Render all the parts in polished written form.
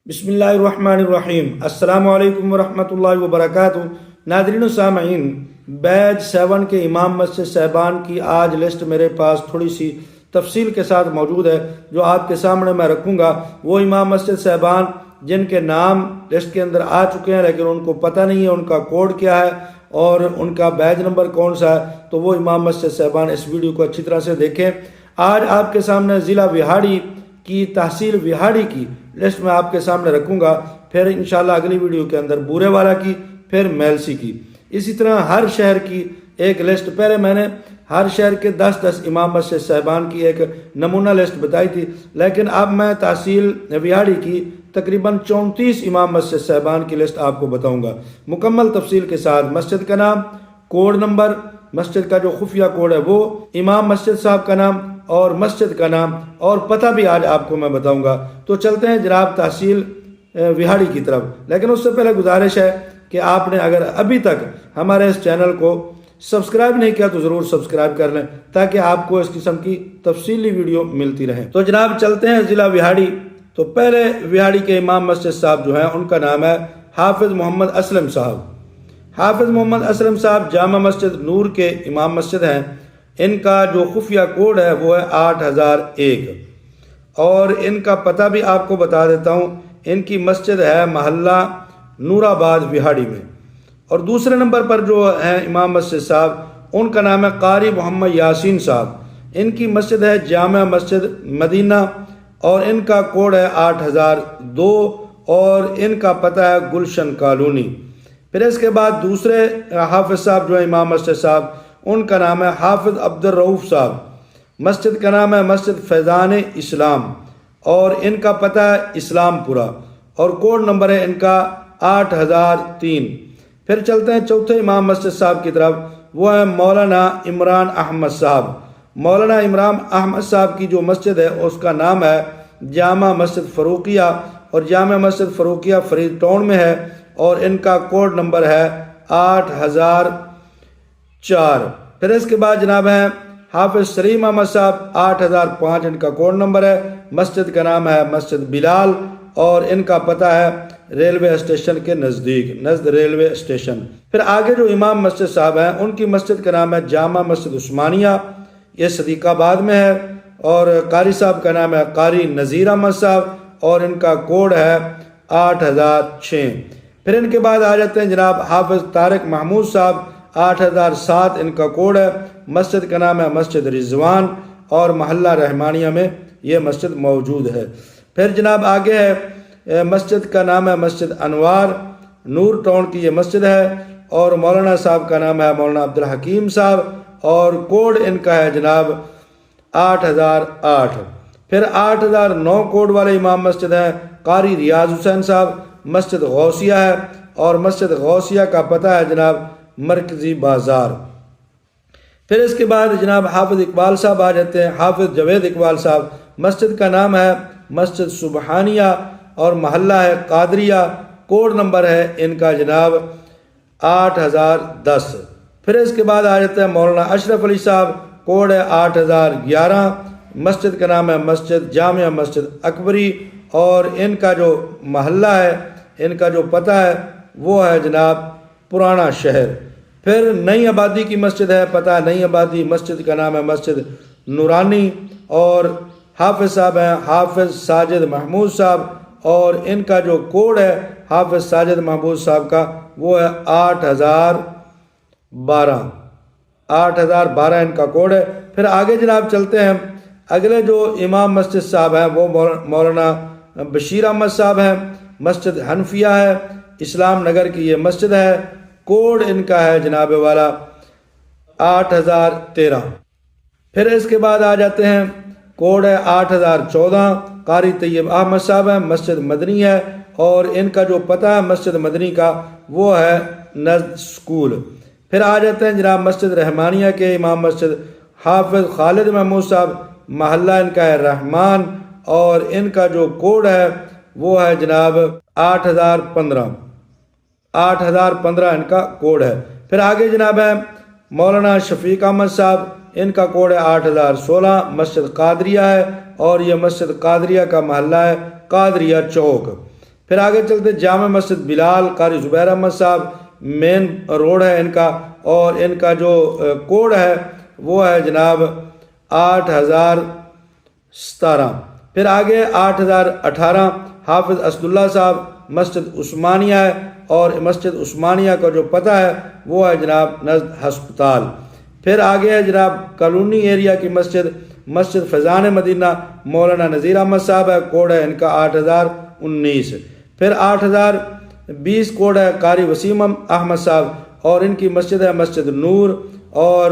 بسم اللہ الرحمن الرحیم۔ السلام علیکم ورحمۃ اللہ وبرکاتہ۔ ناظرین و سامعین، بیچ 7 کے امام مسجد صاحبان کی آج لسٹ میرے پاس تھوڑی سی تفصیل کے ساتھ موجود ہے، جو آپ کے سامنے میں رکھوں گا۔ وہ امام مسجد صاحبان جن کے نام لسٹ کے اندر آ چکے ہیں لیکن ان کو پتہ نہیں ہے ان کا کوڈ کیا ہے اور ان کا بیچ نمبر کون سا ہے، تو وہ امام مسجد صاحبان اس ویڈیو کو اچھی طرح سے دیکھیں۔ آج آپ کے سامنے ضلع وہاڑی کی، تحصیل وہاڑی کی لسٹ میں آپ کے سامنے رکھوں گا، پھر انشاءاللہ اگلی ویڈیو کے اندر بورے والا کی، پھر میلسی کی، اسی طرح ہر شہر کی ایک لسٹ۔ پہلے میں نے ہر شہر کے 10 امام مسجد صاحبان کی ایک نمونہ لسٹ بتائی تھی، لیکن اب میں تحصیل وہاڑی کی تقریباً 34 امام مسجد صاحبان کی لسٹ آپ کو بتاؤں گا مکمل تفصیل کے ساتھ۔ مسجد کا نام، کوڈ نمبر، مسجد کا جو خفیہ کوڈ ہے وہ، امام مسجد صاحب کا نام اور مسجد کا نام اور پتہ بھی آج آپ کو میں بتاؤں گا۔ تو چلتے ہیں جناب تحصیل وہاڑی کی طرف، لیکن اس سے پہلے گزارش ہے کہ آپ نے اگر ابھی تک ہمارے اس چینل کو سبسکرائب نہیں کیا تو ضرور سبسکرائب کر لیں تاکہ آپ کو اس قسم کی تفصیلی ویڈیو ملتی رہے۔ تو جناب چلتے ہیں ضلع وہاڑی۔ تو پہلے وہاڑی کے امام مسجد صاحب جو ہیں ان کا نام ہے حافظ محمد اسلم صاحب۔ حافظ محمد اسلم صاحب جامع مسجد نور کے امام مسجد ہیں۔ ان کا جو خفیہ کوڈ ہے وہ ہے 8001 اور ان کا پتہ بھی آپ کو بتا دیتا ہوں۔ ان کی مسجد ہے محلہ نور آباد وہاڑی میں۔ اور دوسرے نمبر پر جو ہیں امام مسجد صاحب، ان کا نام ہے قاری محمد یاسین صاحب۔ ان کی مسجد ہے جامع مسجد مدینہ اور ان کا کوڈ ہے 8002 اور ان کا پتہ ہے گلشن کالونی۔ پھر اس کے بعد دوسرے حافظ صاحب جو ہے امام مسجد صاحب، ان کا نام ہے حافظ عبد الرؤوف صاحب۔ مسجد کا نام ہے مسجد فیضان اسلام اور ان کا پتہ ہے اسلام پورہ اور کوڈ نمبر ہے ان کا 8003۔ پھر چلتے ہیں چوتھے امام مسجد صاحب کی طرف، وہ ہے مولانا عمران احمد صاحب۔ مولانا عمران احمد صاحب کی جو مسجد ہے اس کا نام ہے جامع مسجد فروقیہ اور جامع مسجد فروقیہ فرید ٹاؤن میں ہے اور ان کا کوڈ نمبر ہے 8004۔ پھر اس کے بعد جناب ہیں حافظ سلیم احمد صاحب، 8005 ان کا کوڈ نمبر ہے۔ مسجد کا نام ہے مسجد بلال اور ان کا پتہ ہے ریلوے اسٹیشن کے نزد ریلوے اسٹیشن۔ پھر آگے جو امام مسجد صاحب ہیں ان کی مسجد کا نام ہے جامع مسجد عثمانیہ، یہ صدیق آباد میں ہے اور قاری صاحب کا نام ہے قاری نذیر احمد صاحب اور ان کا کوڈ ہے 8006۔ پھر ان کے بعد آ جاتے ہیں جناب حافظ طارق محمود صاحب، 8007 ان کا کوڈ ہے۔ مسجد کا نام ہے مسجد رضوان اور محلہ رحمانیہ میں یہ مسجد موجود ہے۔ پھر جناب آگے ہے مسجد کا نام ہے مسجد انوار، نور ٹاؤن کی یہ مسجد ہے اور مولانا صاحب کا نام ہے مولانا عبد الحکیم صاحب اور کوڈ ان کا ہے جناب 8008۔ پھر 8009 کوڈ والے امام مسجد ہیں قاری ریاض حسین صاحب، مسجد غوثیہ ہے اور مسجد غوثیہ کا پتہ ہے جناب مرکزی بازار۔ پھر اس کے بعد جناب حافظ اقبال صاحب آ جاتے ہیں، حافظ جوید اقبال صاحب۔ مسجد کا نام ہے مسجد سبحانیہ اور محلہ ہے قادریہ، کوڈ نمبر ہے ان کا جناب 8010۔ پھر اس کے بعد آ جاتے ہیں مولانا اشرف علی صاحب، کوڈ ہے 8011۔ مسجد کا نام ہے مسجد جامع مسجد اکبری اور ان کا جو محلہ ہے، ان کا جو پتہ ہے وہ ہے جناب پرانا شہر۔ پھر نئی آبادی کی مسجد ہے، پتہ ہے نئی آبادی، مسجد کا نام ہے مسجد نورانی اور حافظ صاحب ہیں حافظ ساجد محمود صاحب اور ان کا جو کوڈ ہے حافظ ساجد محمود صاحب کا وہ ہے 8012۔ 8012 ان کا کوڈ ہے۔ پھر آگے جناب چلتے ہیں، اگلے جو امام مسجد صاحب ہیں وہ مولانا بشیر احمد صاحب ہیں۔ مسجد حنفیہ ہے، اسلام نگر کی یہ مسجد ہے، کوڈ ان کا ہے جناب والا 8013۔ پھر اس کے بعد آ جاتے ہیں، کوڈ ہے 8014۔ قاری طیب احمد صاحب ہیں، مسجد مدنی ہے اور ان کا جو پتہ ہے مسجد مدنی کا وہ ہے نزد سکول۔ پھر آ جاتے ہیں جناب مسجد رحمانیہ کے امام مسجد حافظ خالد محمود صاحب، محلہ ان کا ہے رحمان اور ان کا جو کوڈ ہے وہ ہے جناب 8015۔ 8015 ان کا کوڈ ہے۔ پھر آگے جناب ہے مولانا شفیق احمد صاحب، ان کا کوڈ ہے 8016۔ مسجد قادریہ ہے اور یہ مسجد قادریہ کا محلہ ہے قادریہ چوک۔ پھر آگے چلتے جامع مسجد بلال، قاری زبیر احمد صاحب، مین روڈ ہے ان کا، اور ان کا جو کوڈ ہے وہ ہے جناب 8017۔ پھر آگے 8018 حافظ اسداللہ صاحب، مسجد عثمانیہ ہے، اور مسجد عثمانیہ کا جو پتہ ہے وہ ہے جناب نزد ہسپتال۔ پھر آگے ہے جناب کالونی ایریا کی مسجد فیضان مدینہ، مولانا نذیر احمد صاحب ہے، کوڈ ہے ان کا 8019۔ پھر 8020 کوڈ ہے قاری وسیم احمد صاحب، اور ان کی مسجد ہے مسجد نور، اور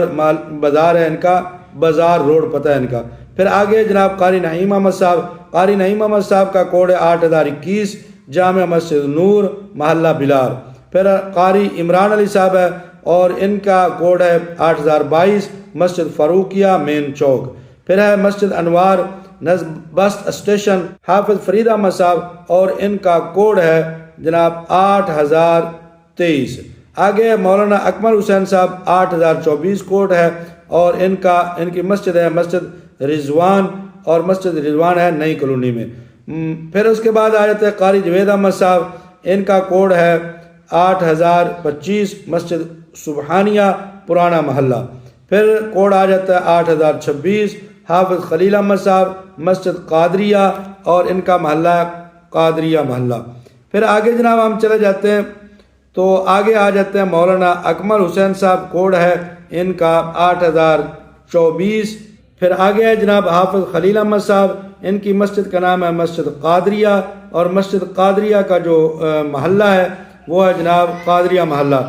بازار ہے ان کا بازار روڈ پتہ ہے ان کا۔ پھر آگے جناب قاری نعیم احمد صاحب، قاری نعیم احمد صاحب کا کوڈ ہے 8021، جامع مسجد نور، محلہ بلال۔ پھر قاری عمران علی صاحب ہے، اور ان کا کوڈ ہے 8022، مسجد فاروقیہ مین چوک۔ پھر ہے مسجد انوار نزد بس اسٹیشن، حافظ فرید احمد صاحب، اور ان کا کوڈ ہے جناب 8023۔ آگے مولانا اکمل حسین صاحب 8024 کوڈ ہے، اور ان کی مسجد ہے مسجد رضوان، اور مسجد رضوان ہے نئی کالونی میں۔ پھر اس کے بعد آ جاتے ہیں قاری جوید احمد صاحب، ان کا کوڈ ہے 8025، مسجد سبحانیہ پرانا محلہ۔ پھر کوڈ آ جاتا ہے 8026، حافظ خلیل احمد صاحب، مسجد قادریہ، اور ان کا محلہ قادریہ محلہ۔ پھر آگے جناب ہم چلے جاتے ہیں تو آگے آ جاتے ہیں مولانا اکمل حسین صاحب، کوڈ ہے ان کا 8024۔ پھر آگے ہے جناب حافظ خلیل احمد صاحب، ان کی مسجد کا نام ہے مسجد قادریہ، اور مسجد قادریہ کا جو محلہ ہے وہ ہے جناب قادریہ محلہ۔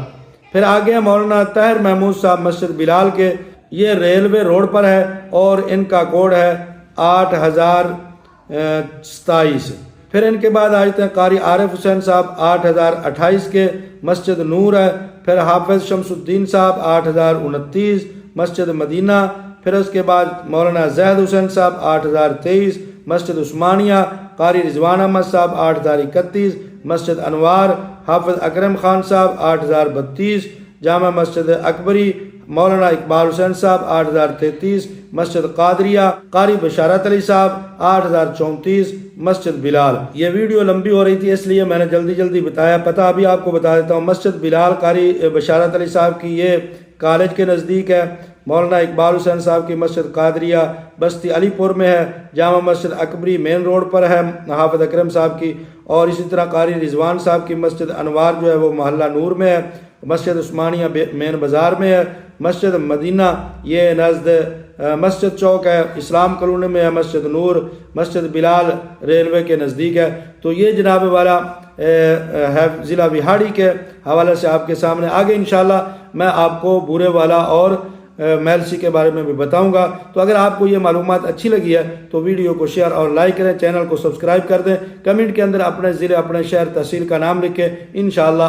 پھر آگے ہے مولانا طاہر محمود صاحب، مسجد بلال کے، یہ ریلوے روڈ پر ہے، اور ان کا کوڈ ہے 8027۔ پھر ان کے بعد آ جاتے ہیں قاری عارف حسین صاحب 8028 کے، مسجد نور ہے۔ پھر حافظ شمس الدین صاحب 8029، مسجد مدینہ۔ پھر اس کے بعد مولانا زید حسین صاحب 8023، مسجد عثمانیہ۔ قاری رضوان احمد صاحب 8031، مسجد انوار۔ حافظ اکرم خان صاحب 8032، جامع مسجد اکبری۔ مولانا اقبال حسین صاحب 8033، مسجد قادریہ۔ قاری بشارت علی صاحب 8034، مسجد بلال۔ یہ ویڈیو لمبی ہو رہی تھی اس لیے میں نے جلدی بتایا، پتہ ابھی آپ کو بتا دیتا ہوں۔ مسجد بلال قاری بشارت علی صاحب کی یہ کالج کے نزدیک ہے۔ مولانا اقبال حسین صاحب کی مسجد قادریہ بستی علی پور میں ہے۔ جامع مسجد اکبری مین روڈ پر ہے حافظ اکرم صاحب کی، اور اسی طرح قاری رضوان صاحب کی مسجد انوار جو ہے وہ محلہ نور میں ہے۔ مسجد عثمانیہ مین بازار میں ہے۔ مسجد مدینہ یہ نزد مسجد چوک ہے، اسلام کالونی میں ہے۔ مسجد نور مسجد بلال ریلوے کے نزدیک ہے۔ تو یہ جناب والا ہے ضلع وہاڑی کے حوالے سے آپ کے سامنے۔ آگے انشاءاللہ میں آپ کو بورے والا اور میلسی کے بارے میں بھی بتاؤں گا۔ تو اگر آپ کو یہ معلومات اچھی لگی ہے تو ویڈیو کو شیئر اور لائک کریں، چینل کو سبسکرائب کر دیں، کمنٹ کے اندر اپنے ضلع، اپنے شہر، تحصیل کا نام لکھیں۔ انشاءاللہ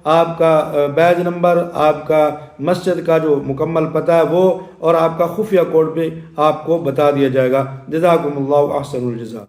آپ کا بیج نمبر، آپ کا مسجد کا جو مکمل پتہ ہے وہ، اور آپ کا خفیہ کوڈ بھی آپ کو بتا دیا جائے گا۔ جزاکم اللہ احسن الجزا۔